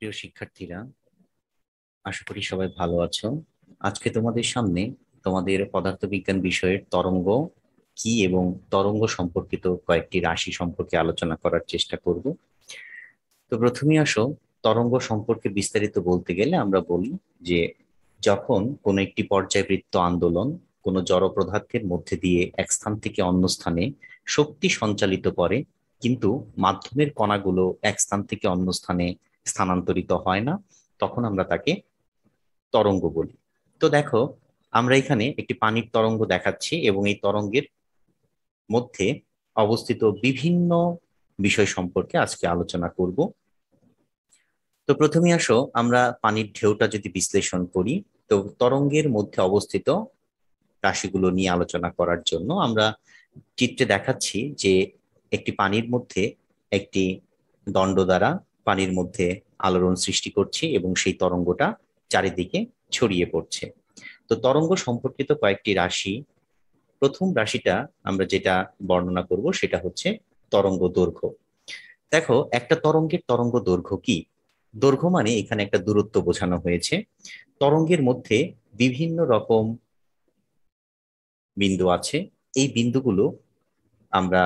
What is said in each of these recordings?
প্রিয় শিক্ষার্থীরা, আশা করি সবাই ভালো আছো। আজকে তোমাদের সামনে তোমাদের পদার্থবিজ্ঞান বিষয়ের তরঙ্গ কি এবং তরঙ্গ সম্পর্কিত কয়েকটি রাশি সম্পর্কে আলোচনা করার চেষ্টা করব। তো প্রথমেই আসো, তরঙ্গ সম্পর্কে বিস্তারিত বলতে গেলে আমরা বলি যে যখন কোনো একটি পর্যায়বৃত্ত আন্দোলন কোনো জড় পদার্থের মধ্যে দিয়ে এক স্থান থেকে অন্য স্থানে শক্তি সঞ্চালিত করে, কিন্তু মাধ্যমের কণাগুলো এক স্থান থেকে অন্য স্থানে স্থানান্তরিত হয় না, তখন আমরা তাকে তরঙ্গ বলি। তো দেখো, আমরা এখানে একটি পানির তরঙ্গ দেখাচ্ছি এবং এই তরঙ্গের মধ্যে অবস্থিত বিভিন্ন বিষয় সম্পর্কে আজকে আলোচনা করব। তো প্রথমে আসো, আমরা পানির ঢেউটা যদি বিশ্লেষণ করি, তো তরঙ্গের মধ্যে অবস্থিত রাশিগুলো নিয়ে আলোচনা করার জন্য আমরা চিত্রে দেখাচ্ছি যে একটি পানির মধ্যে একটি দণ্ড দ্বারা পানির মধ্যে আলোড়ন সৃষ্টি করছে এবং সেই তরঙ্গটা চারিদিকে ছড়িয়ে পড়ছে। তো তরঙ্গ সম্পর্কিত কয়েকটি রাশি, প্রথম রাশিটা আমরা যেটা বর্ণনা করব সেটা হচ্ছে তরঙ্গ দৈর্ঘ্য। দেখো, একটা তরঙ্গের তরঙ্গ দৈর্ঘ্য কি? দৈর্ঘ্য মানে এখানে একটা দূরত্ব বোঝানো হয়েছে। তরঙ্গের মধ্যে বিভিন্ন রকম বিন্দু আছে। এই বিন্দুগুলো আমরা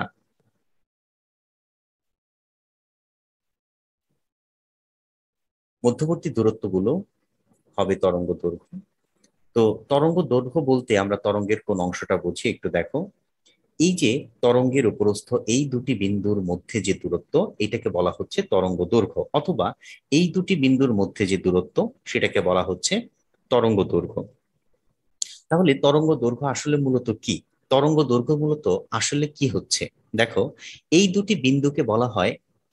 মধ্যবর্তী দূরত্বগুলো হবে তরঙ্গ দৈর্ঘ্য। তো তরঙ্গ দৈর্ঘ্য বলতে আমরা তরঙ্গের কোন অংশটা বুঝি একটু দেখো। এই যে তরঙ্গের উপরস্থ এই দুটি বিন্দুর মধ্যে যে দূরত্ব, এটাকে বলা হচ্ছে তরঙ্গ দৈর্ঘ্য, অথবা এই দুটি বিন্দুর মধ্যে যে দূরত্ব সেটাকে বলা হচ্ছে তরঙ্গ দৈর্ঘ্য। তাহলে তরঙ্গ দৈর্ঘ্য আসলে মূলত কি? তরঙ্গ দৈর্ঘ্য মূলত আসলে কি হচ্ছে? দেখো, এই দুটি বিন্দুকে বলা হয়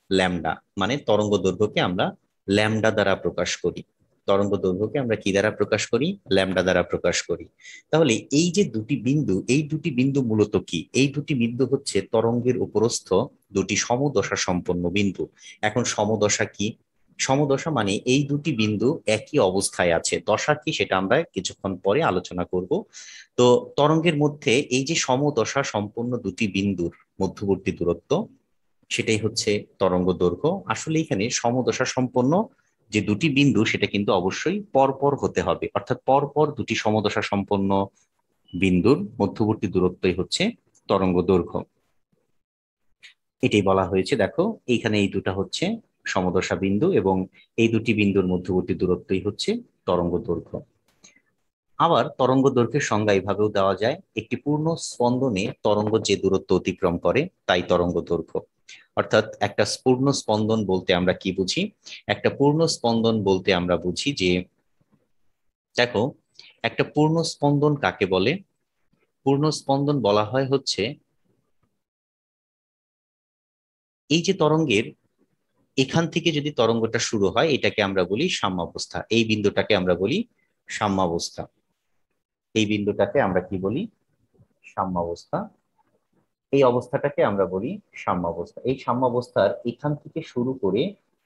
ল্যামডা, মানে তরঙ্গ দৈর্ঘ্যকে আমরা ল্যামডা দ্বারা প্রকাশ করি। তরঙ্গ দৈর্ঘ্যকে আমরা কি দ্বারা প্রকাশ করি? ল্যামডা দ্বারা প্রকাশ করি। তাহলে এই যে দুটি বিন্দু, এই দুটি বিন্দু মূলত কি? এই দুটি বিন্দু হচ্ছে তরঙ্গের উপরস্থ দুটি সমদশা সম্পন্ন বিন্দু। এখন সমদশা কি? সমদশা মানে এই দুটি বিন্দু একই অবস্থায় আছে। দশা কি সেটা আমরা কিছুক্ষণ পরে আলোচনা করব। তো তরঙ্গের মধ্যে এই যে সমদশা সম্পন্ন দুটি বিন্দুর মধ্যবর্তী দূরত্ব, সেটাই হচ্ছে তরঙ্গ দৈর্ঘ্য। আসলে এখানে সমদশা সম্পন্ন যে দুটি বিন্দু সেটা কিন্তু অবশ্যই পরপর হতে হবে, অর্থাৎ পরপর দুটি সমদশা সম্পন্ন বিন্দুর মধ্যবর্তী দূরত্বই হচ্ছে তরঙ্গ দৈর্ঘ্য। এটাই বলা হয়েছে। দেখো, এইখানে এই দুটা হচ্ছে সমদশা বিন্দু এবং এই দুটি বিন্দুর মধ্যবর্তী দূরত্বই হচ্ছে তরঙ্গ দৈর্ঘ্য। আবার তরঙ্গ দৈর্ঘ্যের সংজ্ঞা এইভাবেও দেওয়া যায়, একটি পূর্ণ স্পন্দনে তরঙ্গ যে দূরত্ব অতিক্রম করে তাই তরঙ্গ দৈর্ঘ্য। অর্থাৎ একটা পূর্ণ স্পন্দন বলতে আমরা কি বুঝি? একটা পূর্ণ স্পন্দন বলতে আমরা বুঝি যে, দেখো, একটা পূর্ণ স্পন্দন কাকে বলে? পূর্ণ স্পন্দন বলা হয় হচ্ছে এই যে তরঙ্গের এখান থেকে যদি তরঙ্গটা শুরু হয়, এটাকে আমরা বলি সাম্যাবস্থা। এই বিন্দুটাকে আমরা বলি সাম্যাবস্থা। এই বিন্দুটাকে আমরা কি বলি? সাম্যাবস্থা। এই অবস্থাটাকে আমরা বলি সাম্যাবস্থা। এই সাম্যাবস্থার এখান থেকে শুরু করে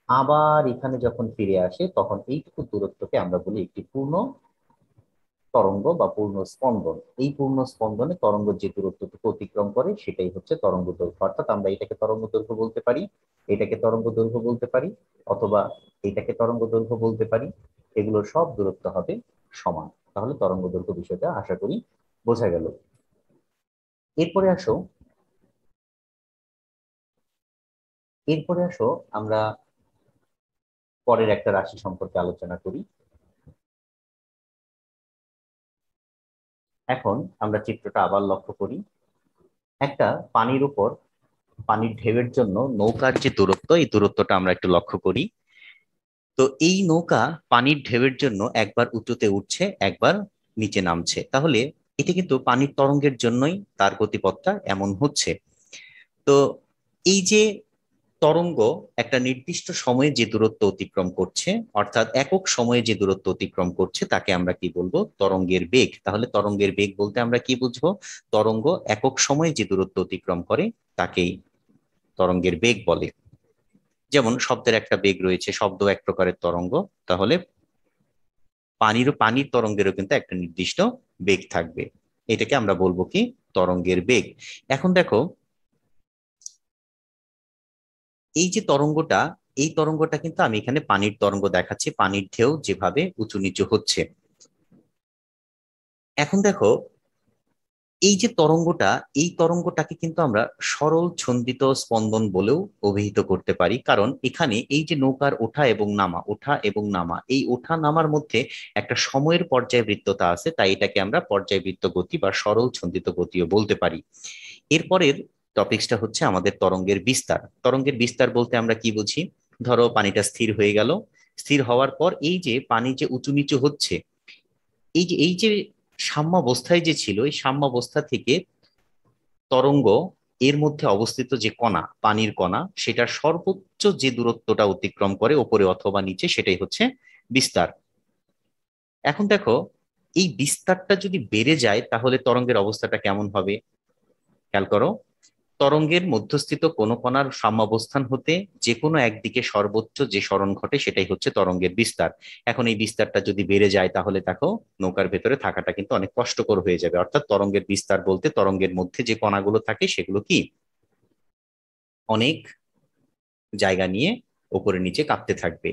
আবার এখানে যখন ফিরে আসে, তখন এইটুকু দূরত্বকে আমরা বলি একটি পূর্ণ তরঙ্গ বা পূর্ণ স্পন্দন। এই পূর্ণ স্পন্দনে তরঙ্গ যে দূরত্বটুকু অতিক্রম করে সেটাই হচ্ছে তরঙ্গ দৈর্ঘ্য। অর্থাৎ আমরা এটাকে তরঙ্গ দৈর্ঘ্য বলতে পারি, এটাকে তরঙ্গ দৈর্ঘ্য বলতে পারি, অথবা এটাকে তরঙ্গ দৈর্ঘ্য বলতে পারি। এগুলো সব দূরত্ব হবে সমান। তাহলে তরঙ্গ দৈর্ঘ্য বিষয়টা আশা করি বোঝা গেল। এরপরে আসো, এরপরে আসো আমরা পরের একটা রাশি সম্পর্কে আলোচনা করি। এখন আমরা চিত্রটা আবার লক্ষ্য করি। একটা পানির উপর পানির ঢেউয়ের জন্য নৌকার যে দূরত্ব, এই দূরত্বটা আমরা একটু লক্ষ্য করি। তো এই নৌকা পানির ঢেউয়ের জন্য একবার উঁচুতে উঠছে, একবার নিচে নামছে। তাহলে এটা কিন্তু পানির তরঙ্গের জন্যই তার গতিপথটা এমন হচ্ছে। তো এই যে তরঙ্গ একটা নির্দিষ্ট সময়ে যে দূরত্ব অতিক্রম করছে, অর্থাৎ একক সময়ে যে দূরত্ব অতিক্রম করছে, তাকে আমরা কি বলবো? তরঙ্গের বেগ। তাহলে তরঙ্গের বেগ বলতে আমরা কি বুঝবো? তরঙ্গ একক সময়ে যে দূরত্ব অতিক্রম করে তাকেই তরঙ্গের বেগ বলে। যেমন শব্দের একটা বেগ রয়েছে, শব্দ এক প্রকারের তরঙ্গ। তাহলে পানির তরঙ্গেরও কিন্তু একটা নির্দিষ্ট বেগ থাকবে। এটাকে আমরা বলবো কি? তরঙ্গের বেগ। এখন দেখো, এই যে তরঙ্গটা এই তরঙ্গটা কিন্তু আমি এখানে পানির তরঙ্গ দেখাচ্ছি, পানির ঢেউ যেভাবে উঁচু নিচু হচ্ছে। এখন দেখো এই যে তরঙ্গটা, এই তরঙ্গটাকে কিন্তু আমরা সরল ছন্দিত স্পন্দন বলেও অভিহিত করতে পারি, কারণ এখানে এই যে নৌকার ওঠা এবং নামা, ওঠা এবং নামা, এই ওঠা নামার মধ্যে একটা সময়ের পর্যায়বৃত্ততা আছে, তাই এটাকে আমরা পর্যায়বৃত্ত গতি বা সরল ছন্দিত গতিও বলতে পারি। এরপরের টপিকসটা হচ্ছে আমাদের তরঙ্গের বিস্তার। তরঙ্গের বিস্তার বলতে আমরা কি বুঝি? ধরো পানিটা স্থির হয়ে গেল, স্থির হওয়ার পর এই যে পানি যে উঁচু নিচু হচ্ছে, এই যে সাম্যাবস্থায় যে ছিল, এই সাম্যাবস্থা থেকে তরঙ্গ এর মধ্যে অবস্থিত যে কণা, পানির কণা, সেটার সর্বোচ্চ যে দূরত্বটা অতিক্রম করে ওপরে অথবা নিচে, সেটাই হচ্ছে বিস্তার। এখন দেখো এই বিস্তারটা যদি বেড়ে যায় তাহলে তরঙ্গের অবস্থাটা কেমন হবে? খেয়াল করো, তরঙ্গের মধ্যস্থিত কোনো কণার সাম্যাবস্থান হতে যে কোনো একদিকে সর্বোচ্চ যে সরণ ঘটে সেটাই হচ্ছে তরঙ্গের বিস্তার। এখন এই বিস্তারটা যদি বেড়ে যায় তাহলে দেখো নৌকার ভেতরে থাকাটা কিন্তু অনেক কষ্টকর হয়ে যাবে। অর্থাৎ তরঙ্গের বিস্তার বলতে তরঙ্গের মধ্যে যে কণাগুলো থাকে সেগুলো কি অনেক জায়গা নিয়ে উপরে নিচে কাঁপতে থাকবে।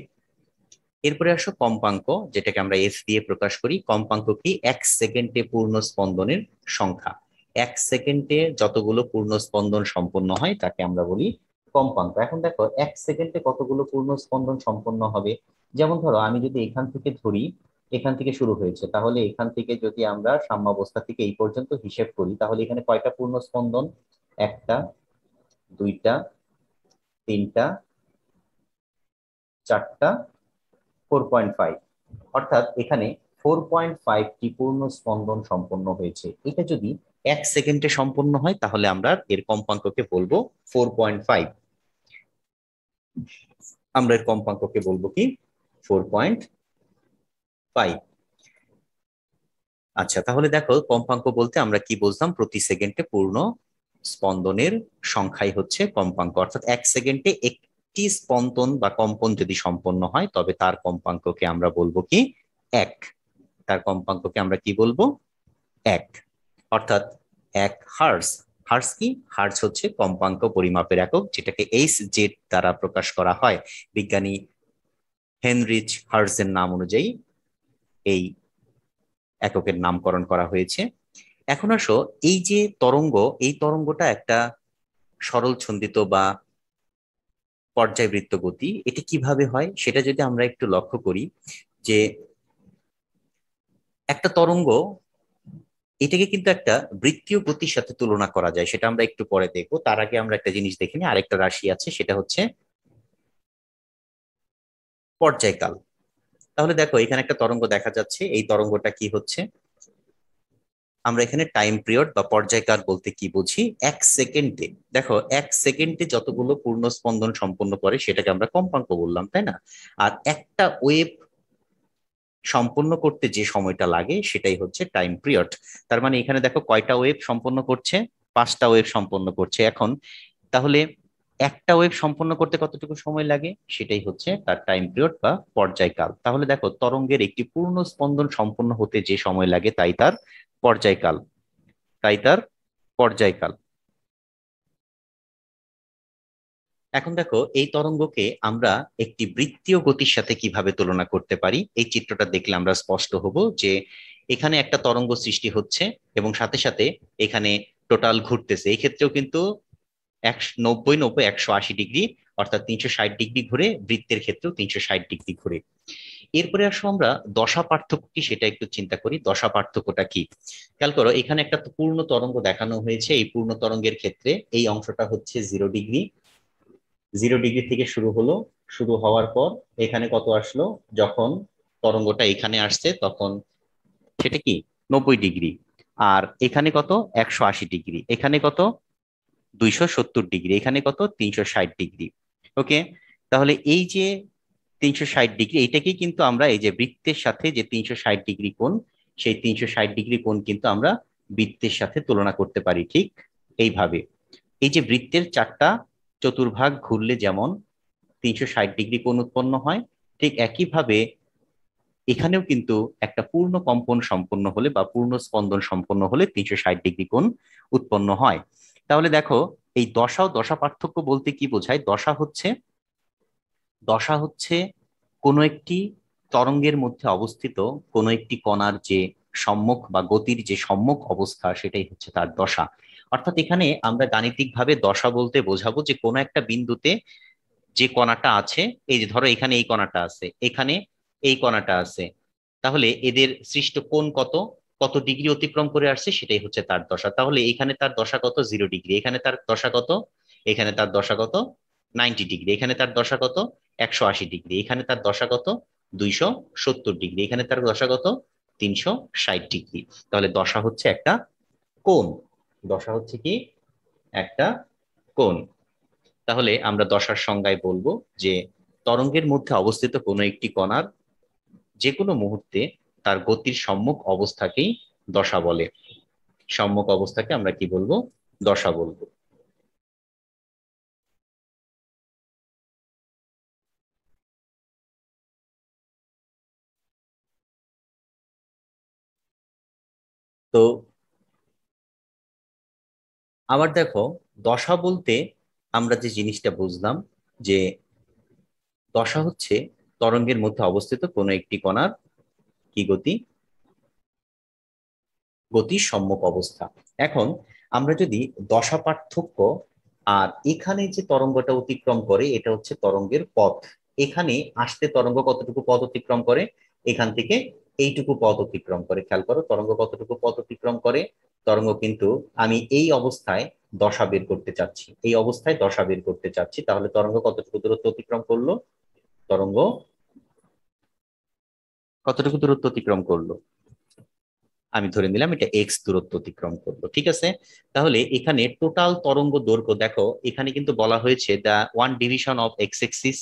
এরপরে আসো কম্পাঙ্ক, যেটাকে আমরা এফ দিয়ে প্রকাশ করি। কম্পাঙ্ক কি? এক সেকেন্ডে পূর্ণ স্পন্দনের সংখ্যা। এক সেকেন্ডে যতগুলো পূর্ণ স্পন্দন সম্পন্ন হয় তাকে আমরা বলি কম্পাঙ্ক। এখন দেখো এক সেকেন্ডে কতগুলো পূর্ণ স্পন্দন সম্পন্ন হবে। যেমন ধরো আমি যদি এখান থেকে ধরি, এখান থেকে শুরু হয়েছে, তাহলে এখান থেকে যদি আমরা সাম্যাবস্থা থেকে এই পর্যন্ত হিসেব করি তাহলে এখানে কয়টা পূর্ণ স্পন্দন? একটা, দুইটা, তিনটা, চারটা, 4.5। অর্থাৎ এখানে 4.5টি পূর্ণ স্পন্দন সম্পন্ন হয়েছে। এটা যদি এক সেকেন্ডে সম্পন্ন হয় তাহলে আমরা এর কম্পাঙ্ককে বলবো 4.5। আমরা এর কম্পাঙ্ককে বলবো কি? 4.5। আচ্ছা, তাহলে দেখো কম্পাঙ্ক বলতে আমরা কি বুঝলাম? প্রতি সেকেন্ডে পূর্ণ স্পন্দনের সংখ্যাই হচ্ছে কম্পাঙ্ক। অর্থাৎ এক সেকেন্ডে একটি স্পন্দন বা কম্পন যদি সম্পন্ন হয় তবে তার কম্পাঙ্ককে আমরা বলবো কি? এক। তার কম্পাঙ্ককে আমরা কি বলবো? এক। অর্থাৎ এক হার্জ। হার্জ কি? হার্জ হচ্ছে কম্পাঙ্ক পরিমাপের একক, যেটাকে এইচ জেড দ্বারা প্রকাশ করা হয়। বিজ্ঞানী হেনরিচ হার্জের নাম অনুযায়ী এই এককের নামকরণ করা হয়েছে। এখন আসো এই যে তরঙ্গ, এই তরঙ্গটা একটা সরল ছন্দিত বা পর্যায়বৃত্ত গতি, এটি কিভাবে হয় সেটা যদি আমরা একটু লক্ষ্য করি, যে একটা তরঙ্গ, এটাকে কিন্তু একটা বৃত্তীয় গতির সাথে তুলনা করা যায়, সেটা আমরা একটু পরে দেখবো। তার আগে আমরা একটা জিনিস দেখে নিই, আরেকটা রাশি আছে, সেটা হচ্ছে পর্যায়কাল। তাহলে দেখো এখানে একটা তরঙ্গ দেখা যাচ্ছে, এই তরঙ্গটা কি হচ্ছে? আমরা এখানে টাইম পিরিয়ড বা পর্যায়কাল বলতে কি বুঝি? এক সেকেন্ডে, দেখো এক সেকেন্ডে যতগুলো পূর্ণ স্পন্দন সম্পন্ন করে সেটাকে আমরা কম্পাঙ্ক বললাম, তাই না? আর একটা ওয়েভ সম্পন্ন করতে যে সময়টা লাগে সেটাই হচ্ছে টাইম পিরিয়ড। তার মানে এখানে দেখো কয়টা ওয়েভ সম্পন্ন করছে? পাঁচটা ওয়েভ সম্পন্ন করছে। এখন তাহলে একটা ওয়েভ সম্পন্ন করতে কতটুকু সময় লাগে সেটাই হচ্ছে তার টাইম পিরিয়ড বা পর্যায়কাল। তাহলে দেখো তরঙ্গের একটি পূর্ণ স্পন্দন সম্পন্ন হতে যে সময় লাগে তাই তার পর্যায়কাল, তাই তার পর্যায়কাল। এখন দেখো এই তরঙ্গকে আমরা একটি বৃত্তীয় গতির সাথে কিভাবে তুলনা করতে পারি, এই চিত্রটা দেখলে আমরা স্পষ্ট হব যে এখানে একটা তরঙ্গ সৃষ্টি হচ্ছে এবং সাথে সাথে এখানে টোটাল ঘুরতেছে। এই ক্ষেত্রেও কিন্তু 90 90 180 ডিগ্রি, অর্থাৎ 360 ডিগ্রি ঘুরে, বৃত্তের ক্ষেত্রেও 360 ডিগ্রি ঘুরে। এরপরে আসো আমরা দশা পার্থক্য কি সেটা একটু চিন্তা করি। দশা পার্থক্যটা কি? খেয়াল করো, এখানে একটা পূর্ণ তরঙ্গ দেখানো হয়েছে। এই পূর্ণ তরঙ্গের ক্ষেত্রে এই অংশটা হচ্ছে 0 ডিগ্রি। 0 ডিগ্রি থেকে শুরু হলো, শুরু হওয়ার পর এখানে কত আসলো? যখন তরঙ্গটা এখানে আসছে তখন সেটা কি 90 ডিগ্রি। আর এখানে কত? 180 ডিগ্রি। এখানে কত? 270 ডিগ্রি। এখানে কত? 360 ডিগ্রি। ওকে, তাহলে এই যে 360 ডিগ্রি, এইটাকেই কিন্তু আমরা এই যে বৃত্তের সাথে যে 360 ডিগ্রি কোণ, সেই 360 ডিগ্রি কোণ কিন্তু আমরা বৃত্তের সাথে তুলনা করতে পারি ঠিক এইভাবে। এই যে বৃত্তের চারটা চতুর্ভাগ ঘুরলে যেমন 360 ডিগ্রি কোণ উৎপন্ন হয়, ঠিক একইভাবে এখানেও কিন্তু একটা পূর্ণ কম্পন সম্পন্ন হলে বা পূর্ণ স্পন্দন সম্পন্ন হলে 360 ডিগ্রি কোণ উৎপন্ন হয়। তাহলে দেখো এই দশা ও দশা পার্থক্য বলতে কি বোঝায়? দশা হচ্ছে দশা হচ্ছে কোনো একটি তরঙ্গের মধ্যে অবস্থিত কোনো একটি কণার যে সম্মুখ বা গতির যে সম্মুখ অবস্থা, সেটাই হচ্ছে তার দশা। অর্থাৎ এখানে আমরা গাণিতিকভাবে দশা বলতে বোঝাবো যে কোনো একটা বিন্দুতে যে কণাটা আছে, এই যে ধরো এখানে এই কণাটা আছে, এখানে এই কণাটা আছে, তাহলে এদের সৃষ্ট কোণ কত, কত ডিগ্রি অতিক্রম করে আসছে, সেটাই হচ্ছে তার দশা। তাহলে এখানে তার দশা কত, 0 ডিগ্রি। এখানে তার দশা কত, এখানে তার দশা কত, 90 ডিগ্রি। এখানে তার দশা কত, 180 ডিগ্রি। এখানে তার দশা কত, 270 ডিগ্রি। এখানে তার দশা কত, 360 ডিগ্রি। তাহলে দশা হচ্ছে একটা কোণ। দশা হচ্ছে কি, একটা কোণ। তাহলে আমরা দশার সংজ্ঞায় বলবো যে তরঙ্গের মধ্যে অবস্থিত কোনো একটি কণার যে কোনো মুহূর্তে তার গতির সম্মুখ অবস্থাকেই দশা বলে। সম্মুখ অবস্থাকে আমরা কি বলবো, দশা বলবো। তো আবার দেখো, দশা বলতে আমরা যে জিনিসটা বুঝলাম যে দশা হচ্ছে তরঙ্গের মধ্যে অবস্থিত কোনো একটি কণার কি গতি, গতির সম্মুখ অবস্থা। এখন আমরা যদি দশা পার্থক্য আর এখানে যে তরঙ্গটা অতিক্রম করে, এটা হচ্ছে তরঙ্গের পথ। এখানে আসতে তরঙ্গ কতটুকু পথ অতিক্রম করে, এখান থেকে এইটুকু পথ অতিক্রম করে। খেয়াল করো তরঙ্গ কতটুকু পথ অতিক্রম করে। তরঙ্গ কিন্তু, আমি এই অবস্থায় দশা বের করতে চাচ্ছি, এই অবস্থায় দশা বের করতে চাচ্ছি, তাহলে তরঙ্গ কতটুকু দূরত্ব অতিক্রম করলো, তরঙ্গ কতটুকু দূরত্ব অতিক্রম করলো, আমি ধরে নিলাম এটা এক্স দূরত্ব অতিক্রম করলো, ঠিক আছে। তাহলে এখানে টোটাল তরঙ্গ দৈর্ঘ্য দেখো, এখানে কিন্তু বলা হয়েছে the one division of x axis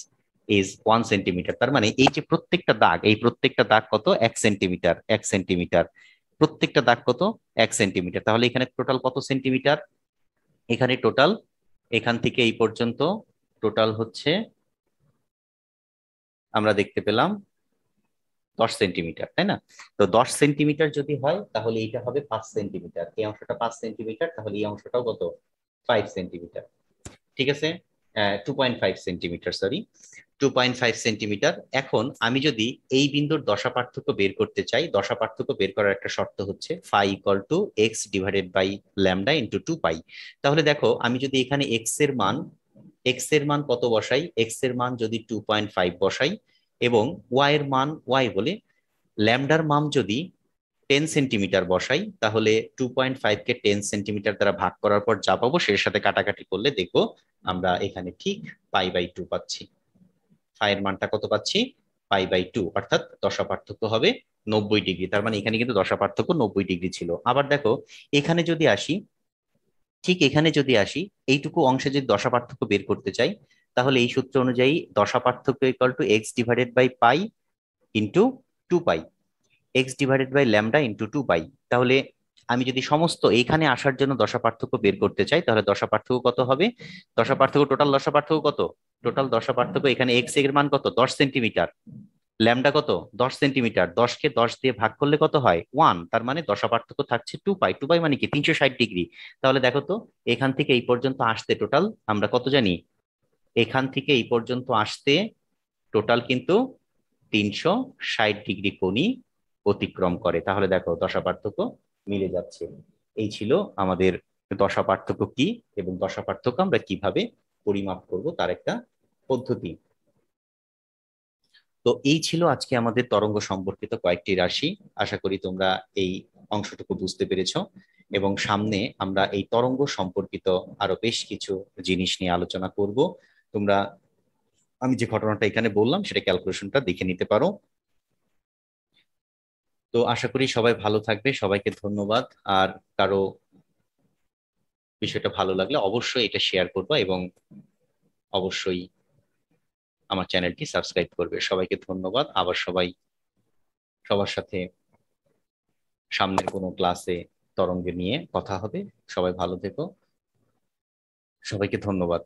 is 1 centimetre. তার মানে এই যে প্রত্যেকটা দাগ, এই প্রত্যেকটা দাগ কত, 1 সেন্টিমিটার, 1 সেন্টিমিটার। প্রত্যেকটা দাগ কত, 1 সেন্টিমিটার। তাহলে এখানে টোটাল কত সেন্টিমিটার, এখানে টোটাল এখান থেকে এই পর্যন্ত টোটাল হচ্ছে, আমরা দেখতে পেলাম 10 সেন্টিমিটার, তাই না? তো 10 সেন্টিমিটার যদি হয় তাহলে এইটা হবে 5 সেন্টিমিটার, এই অংশটা 5 সেন্টিমিটার, তাহলে এই অংশটাও কত, 5 সেন্টিমিটার, ঠিক আছে। 2.5 সেন্টিমিটার, সরি, 2.5 সেন্টিমিটার। এখন আমি যদি এই বিন্দুর দশা পার্থক্য বের করতে চাই, দশা পার্থক্য বের করার একটা শর্ত হচ্ছে phi equal to x divided by lambda into 2 pi. তাহলে দেখো আমি যদি এখানে এক্স এর মান কত বসাই, এক্স এর মান যদি 2.5 বসাই, এবং ওয়াই এর মান ওয়াই বলে, ল্যামডার মান যদি 10 সেন্টিমিটার বসাই, তাহলে 2.5 কে 10 সেন্টিমিটার দ্বারা ভাগ করার পর যা পাবো সেটার সাথে কাটাকাটি করলে দেখবো আমরা এখানে ঠিক পাই/2 পাচ্ছি। ফাই এর মানটা কত পাচ্ছি, পাই/2, অর্থাৎ দশা পার্থক্য হবে 90 ডিগ্রি। তার মানে এখানে কিন্তু দশা পার্থক্য 90 ডিগ্রি ছিল। আবার দেখো এখানে যদি আসি, ঠিক এখানে যদি আসি, এইটুকু অংশে যদি দশা পার্থক্য বের করতে চাই, তাহলে এই সূত্র অনুযায়ী দশা পার্থক্য equal to x divided by pi into 2 pi, x divided by lambda into 2 pi. তাহলে আমি যদি সমস্ত এইখানে আসার জন্য দশা পার্থক্য বের করতে চাই, তাহলে দশা পার্থক্য কত হবে, দশা পার্থক্য টোটাল দশা পার্থক্য কত, টোটাল দশা পার্থক্য এখানে এক্স এর মান কত, 10 সেন্টিমিটার, ল্যামডা কত, 10 সেন্টিমিটার, 10কে 10 দিয়ে ভাগ করলে কত হয়, 1। তার মানে দশা পার্থক্য থাকছে 2 পাই। 2 পাই মানে কি, 360 ডিগ্রি। তাহলে দেখো তো এখান থেকে এই পর্যন্ত আসতে টোটাল আমরা কত জানি, এখান থেকে এই পর্যন্ত আসতে টোটাল কিন্তু 360 ডিগ্রি কোণই অতিক্রম করে। তাহলে দেখো দশা পার্থক্য মিলে যাচ্ছে। এই ছিল আমাদের দশা পার্থক্য কি, এবং দশা পার্থক্য আমরা কিভাবে পরিমাপ করব তার একটা পদ্ধতি। তো এই ছিল আজকে আমাদের তরঙ্গ সম্পর্কিত কয়েকটি রাশি। আশা করি তোমরা এই অংশটুকু বুঝতে পেরেছো, এবং সামনে আমরা এই তরঙ্গ সম্পর্কিত আরো বেশ কিছু জিনিস নিয়ে আলোচনা করব। তোমরা, আমি যে ঘটনাটা এখানে বললাম সেটা ক্যালকুলেশনটা দেখে নিতে পারো। তো আশা করি সবাই ভালো থাকবে, সবাইকে ধন্যবাদ। আর কারো বিষয়টা ভালো লাগলে অবশ্যই এটা শেয়ার করবা, এবং অবশ্যই আমার চ্যানেলটি সাবস্ক্রাইব করবে। সবাইকে ধন্যবাদ। আবার সবার সাথে সামনের কোনো ক্লাসে তরঙ্গ নিয়ে কথা হবে। সবাই ভালো থেকো, সবাইকে ধন্যবাদ।